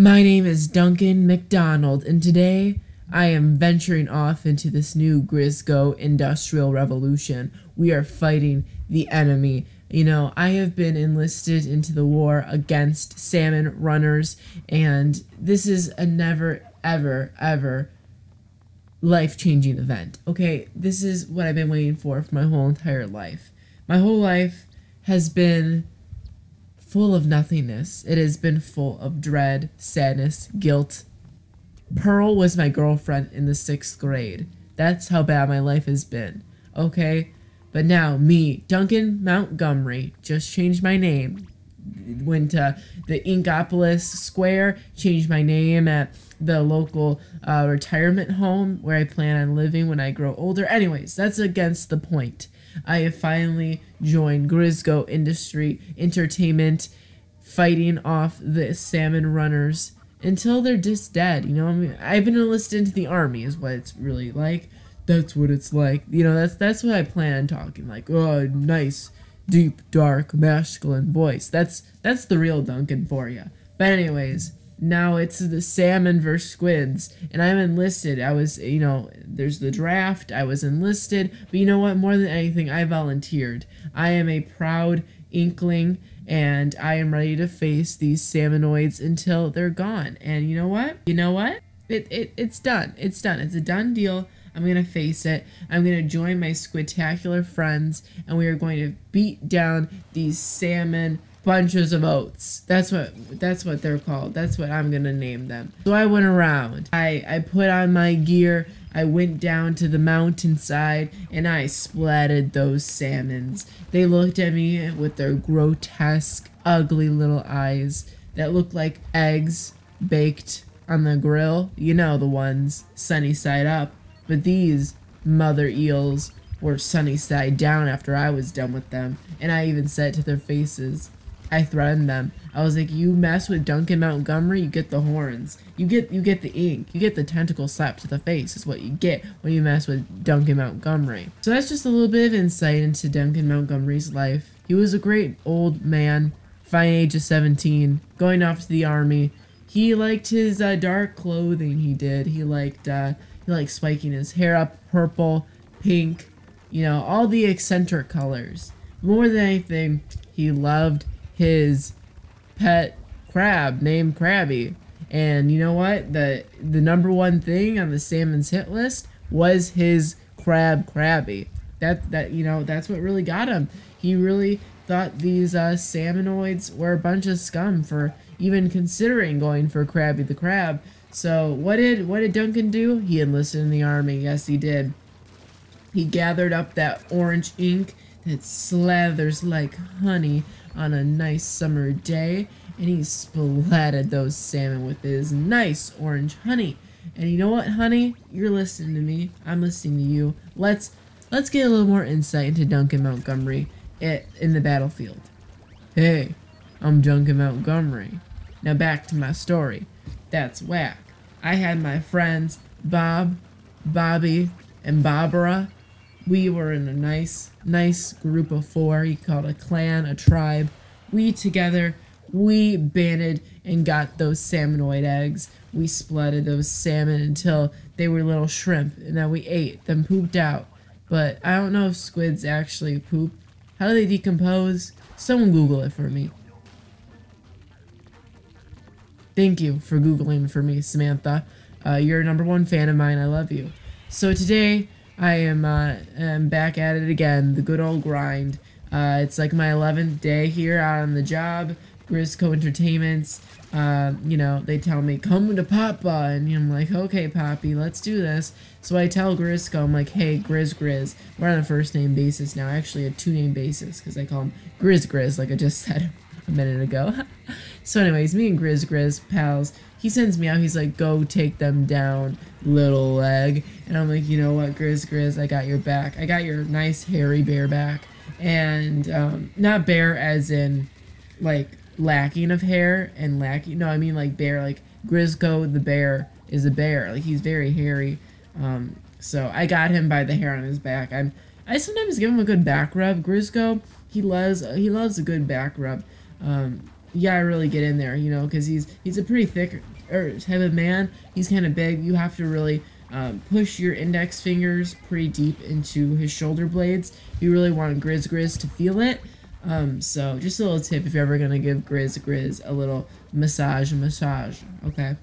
My name is Duncan McDonald, and today I am venturing off into this new Grizzco industrial revolution. We are fighting the enemy. You know, I have been enlisted into the war against salmon runners, and this is a never, ever life-changing event. Okay, this is what I've been waiting for my whole entire life. My whole life has been full of nothingness. It has been full of dread, sadness, guilt. Pearl was my girlfriend in the 6th grade. That's how bad my life has been. Okay? But now, me, Duncan Montgomery, just changed my name. Went to the Inkopolis Square, changed my name at the local retirement home where I plan on living when I grow older. Anyways, that's against the point. I have finally joined Grizzco Industries Entertainment, fighting off the salmon runners until they're just dead. You know, I mean, I've been enlisted into the army, is what it's really like. That's what it's like. You know, that's what I plan on talking like. Oh, nice, deep, dark, masculine voice. That's the real Duncan for you. But anyways, now it's the salmon versus squids, and I'm enlisted. I was, you know, there's the draft. I was enlisted, but you know what? More than anything, I volunteered. I am a proud inkling, and I am ready to face these salmonoids until they're gone. And you know what? It's done. It's done. It's a done deal. I'm gonna face it. I'm gonna join my squidtacular friends, and we are going to beat down these salmon bunches of oats. That's what they're called. That's what I'm gonna name them. So I went around. I put on my gear. I went down to the mountainside and I splatted those salmons. They looked at me with their grotesque, ugly little eyes that looked like eggs baked on the grill. You know, the ones sunny side up. But these mother eels were sunny side down after I was done with them. And I even said it to their faces. I threatened them. I was like, you mess with Duncan Montgomery, you get the horns. You get the ink. You get the tentacle slap to the face is what you get when you mess with Duncan Montgomery. So that's just a little bit of insight into Duncan Montgomery's life. He was a great old man, fine age of 17, going off to the army. He liked his dark clothing, he did. He liked spiking his hair up purple, pink, you know, all the eccentric colors. More than anything, he loved his pet crab named Krabby. And you know what? The number one thing on the salmon's hit list was his Krabby. That you know, that's what really got him. He really thought these salmonoids were a bunch of scum for even considering going for Krabby the Crab. So what did Duncan do? He enlisted in the army. Yes, he did. He gathered up that orange ink that slathers like honey on a nice summer day, and he splatted those salmon with his nice orange honey. And you know what, honey? You're listening to me. I'm listening to you. Let's get a little more insight into Duncan Montgomery in the battlefield. Hey, I'm Duncan Montgomery. Now back to my story. That's whack. I had my friends Bob, Bobby, and Barbara. We were in a nice group of 4. You call it a clan, a tribe. We together, we banded and got those salmonoid eggs. We splatted those salmon until they were little shrimp, and then we ate them, pooped out. But I don't know if squids actually poop. How do they decompose? Someone Google it for me. Thank you for Googling for me, Samantha. You're a #1 fan of mine. I love you. So today, I am back at it again, the good old grind. It's like my 11th day here out on the job, Grizzco Entertainments. You know, they tell me, come to Papa, and I'm like, okay, Poppy, let's do this. So I tell Grizzco, I'm like, hey, Grizz, we're on a first name basis now, actually a 2-name basis, because I call him Grizz, like I just said a minute ago. So anyways, me and Grizz, pals, he sends me out, he's like, go take them down, little leg. And I'm like, you know what, Grizz, I got your back. I got your nice hairy bear back. And, not bear as in, like, lacking of hair and lacking, no, I mean like bear, like Grizzco the bear is a bear. Like, he's very hairy. So I got him by the hair on his back. I sometimes give him a good back rub. Grizzco, he loves a good back rub. you gotta really get in there, you know, because he's a pretty thick type of man. He's kind of big. You have to really push your index fingers pretty deep into his shoulder blades. You really want Grizz to feel it. So just a little tip if you're ever gonna give Grizz a little massage, okay?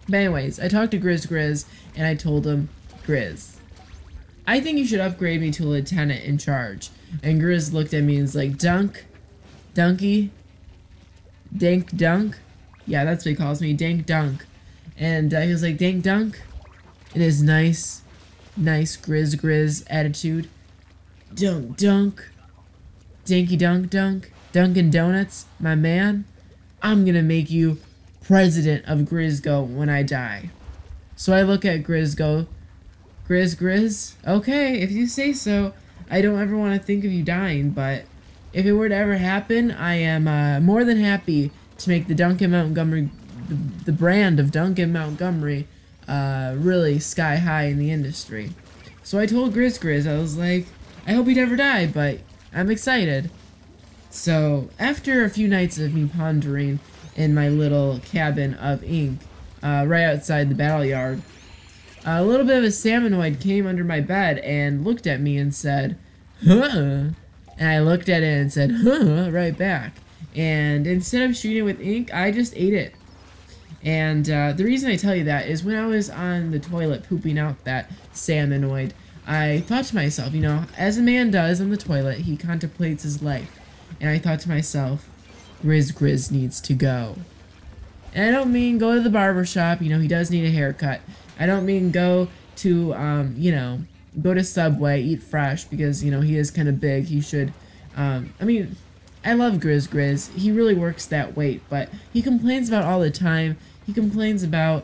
But anyways, I talked to Grizz and I told him, Grizz, I think you should upgrade me to a lieutenant in charge. And Grizz looked at me and was like, Dunky, Dank Dunk? Yeah, that's what he calls me, Dank Dunk. And he was like, Dank Dunk? It is nice Grizz attitude. Dunk, Dinky Dunk, Dunkin' Donuts, my man. I'm gonna make you president of Grizzco when I die. So I look at Grizzco. Grizz, okay, if you say so. I don't ever want to think of you dying, but if it were to ever happen, I am more than happy to make the Duncan Montgomery, the brand of Duncan Montgomery, really sky high in the industry. So I told Grizz, I was like, I hope you never die, but I'm excited. So after a few nights of me pondering in my little cabin of ink, right outside the battle yard, a little bit of a salmonoid came under my bed and looked at me and said, huh? And I looked at it and said, huh, right back. And instead of shooting it with ink, I just ate it. And the reason I tell you that is when I was on the toilet pooping out that salmonoid, I thought to myself, you know, as a man does on the toilet, he contemplates his life. And I thought to myself, Grizz needs to go. And I don't mean go to the barber shop, you know, he does need a haircut. I don't mean go to, you know, go to Subway, eat fresh, because, you know, he is kind of big. He should, I mean, I love Grizz. He really works that weight, but he complains about all the time. He complains about,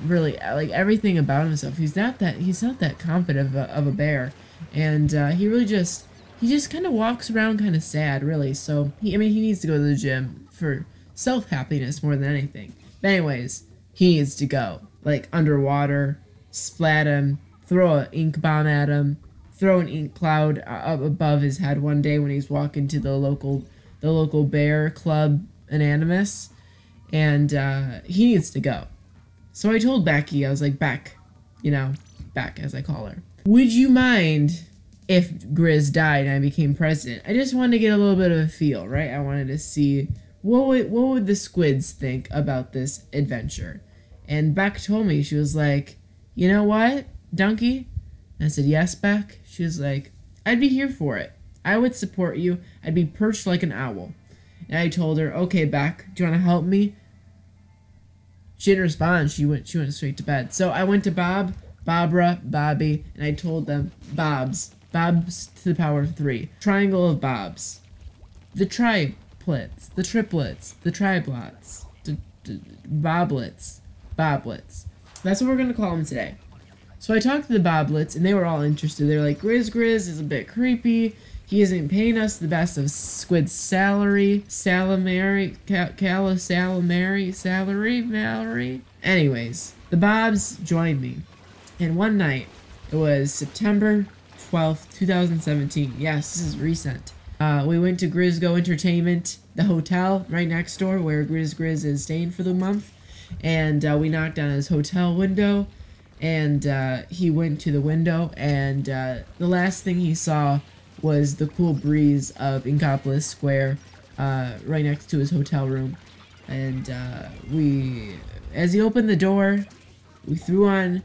really, like, everything about himself. He's not that confident of a bear. And, he really just, kind of walks around kind of sad, really. So, I mean, he needs to go to the gym for self-happiness more than anything. But anyways, he needs to go. Like, underwater, splat him, throw an ink bomb at him, throw an ink cloud up above his head one day when he's walking to the local bear club Anonymous, and he needs to go. So I told Becky, I was like, Beck, you know, Beck as I call her, would you mind if Grizz died and I became president? I just wanted to get a little bit of a feel, right? I wanted to see what would the squids think about this adventure. And Beck told me, she was like, you know what, Donkey? And I said, yes, Beck. She was like, I'd be here for it. I would support you. I'd be perched like an owl. And I told her, okay, Beck, do you want to help me? She didn't respond. She went straight to bed. So I went to Bob, Barbara, Bobby, and I told them, Bobs to the power of 3. Triangle of Bobs. The triplets, the triplets, the triblots, the boblets. That's what we're going to call them today. So I talked to the boblets, and they were all interested. They were like, Grizz is a bit creepy. He isn't paying us the best of squid salary. Salary. Anyways, the Bobs joined me. And one night, it was September 12th, 2017. Yes, this is recent. We went to Grizzco Entertainment, the hotel right next door where Grizz is staying for the month. And we knocked on his hotel window, and he went to the window, and the last thing he saw was the cool breeze of Inkopolis Square right next to his hotel room. And as he opened the door, we threw on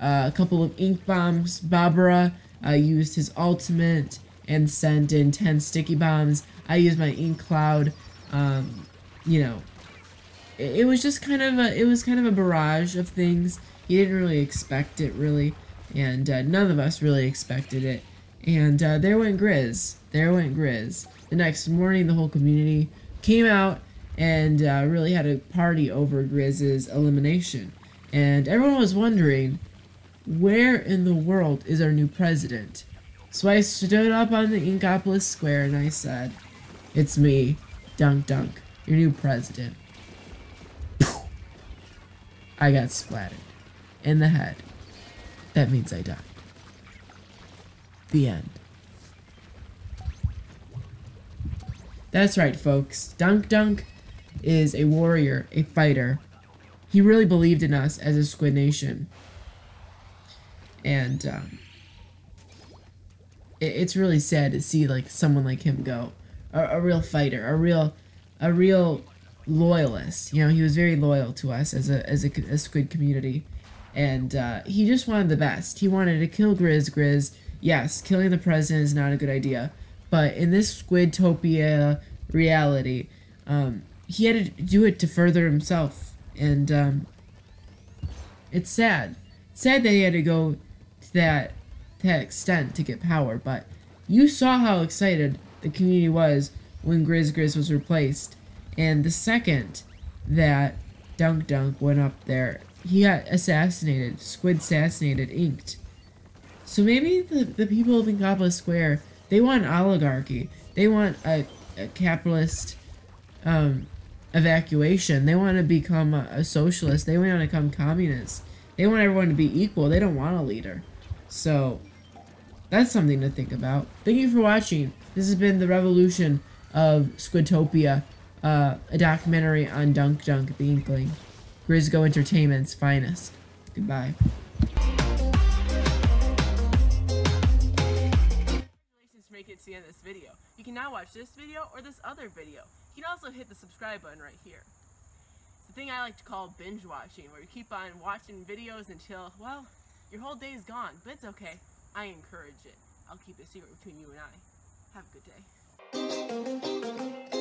a couple of ink bombs. Barbara used his ultimate and sent in 10 sticky bombs. I used my ink cloud. You know, it was just kind of a barrage of things. He didn't really expect it, really, and none of us really expected it. And there went Grizz. The next morning, the whole community came out and really had a party over Grizz's elimination. And everyone was wondering, where in the world is our new president? So I stood up on the Inkopolis Square and I said, it's me, Dunk, your new president. I got splattered in the head. That means I died. The end. That's right, folks. Dunk is a warrior, a fighter. He really believed in us as a Squid Nation. And it's really sad to see like someone like him go. A real fighter, a real loyalist. You know, he was very loyal to us as a Squid community. And he just wanted the best. He wanted to kill Grizz. Yes, killing the president is not a good idea. But in this Squidtopia reality, he had to do it to further himself. And it's sad. It's sad that he had to go to that extent to get power. But you saw how excited the community was when Grizz was replaced. And the second that Dunk went up there, he got assassinated. Squid assassinated, inked. So maybe the people of Incapla Square, they want oligarchy. They want a capitalist evacuation. They want to become a socialist. They want to become communist. They want everyone to be equal. They don't want a leader. So that's something to think about. Thank you for watching. This has been the revolution of Squidtopia, a documentary on Dunk the Inkling, Grizzco Entertainment's finest. Goodbye. Congratulations to make it to the end of this video. You can now watch this video or this other video. You can also hit the subscribe button right here. It's the thing I like to call binge watching, where you keep on watching videos until, well, your whole day is gone. But it's okay. I encourage it. I'll keep it a secret between you and I. Have a good day.